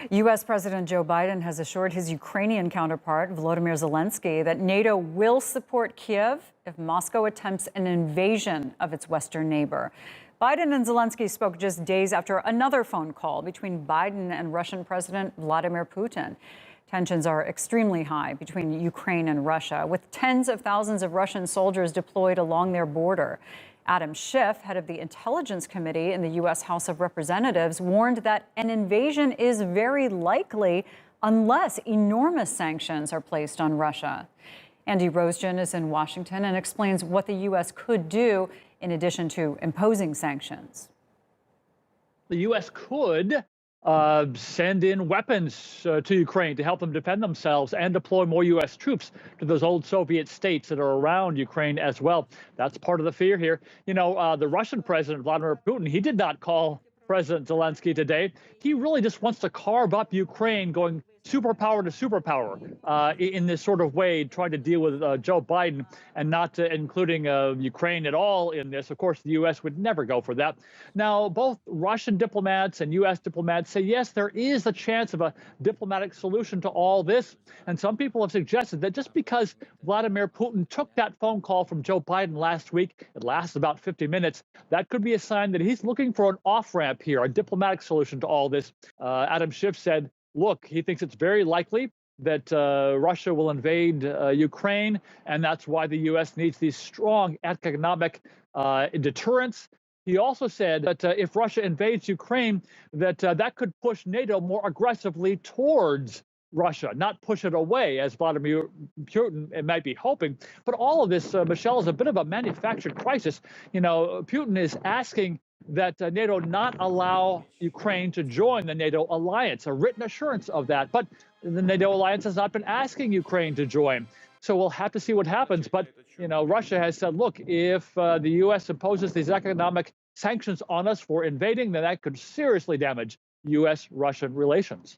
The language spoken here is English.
U.S. President Joe Biden has assured his Ukrainian counterpart, Volodymyr Zelenskyy, that NATO will support Kiev if Moscow attempts an invasion of its western neighbor. Biden and Zelenskyy spoke just days after another phone call between Biden and Russian President Vladimir Putin. Tensions are extremely high between Ukraine and Russia, with tens of thousands of Russian soldiers deployed along their border. Schiff, head of the Intelligence Committee in the U.S. House of Representatives, warned that an invasion is very likely unless enormous sanctions are placed on Russia. Andy Rosegen is in Washington and explains what the U.S. could do in addition to imposing sanctions. The U.S. could send in weapons to Ukraine to help them defend themselves and deploy more U.S. troops to those old Soviet states that are around Ukraine as well. That's part of the fear here. You know, the Russian president, Vladimir Putin, he did not call President Zelenskyy today. He really just wants to carve up Ukraine, going superpower to superpower in this sort of way, trying to deal with Joe Biden and not including Ukraine at all in this. Of course, the U.S. would never go for that. Now, both Russian diplomats and U.S. diplomats say, yes, there is a chance of a diplomatic solution to all this. And some people have suggested that just because Vladimir Putin took that phone call from Joe Biden last week, it lasts about 50 minutes, that could be a sign that he's looking for an off-ramp here, a diplomatic solution to all this. Schiff said, look, he thinks it's very likely that Russia will invade Ukraine, and that's why the U.S. needs these strong economic deterrents. He also said that if Russia invades Ukraine, that could push NATO more aggressively towards Russia, not push it away, as Vladimir Putin might be hoping. But all of this, Michelle, is a bit of a manufactured crisis. You know, Putin is asking that NATO not allow Ukraine to join the NATO alliance, a written assurance of that. But the NATO alliance has not been asking Ukraine to join. So we'll have to see what happens. But, you know, Russia has said, look, if the U.S. imposes these economic sanctions on us for invading, then that could seriously damage U.S.-Russian relations.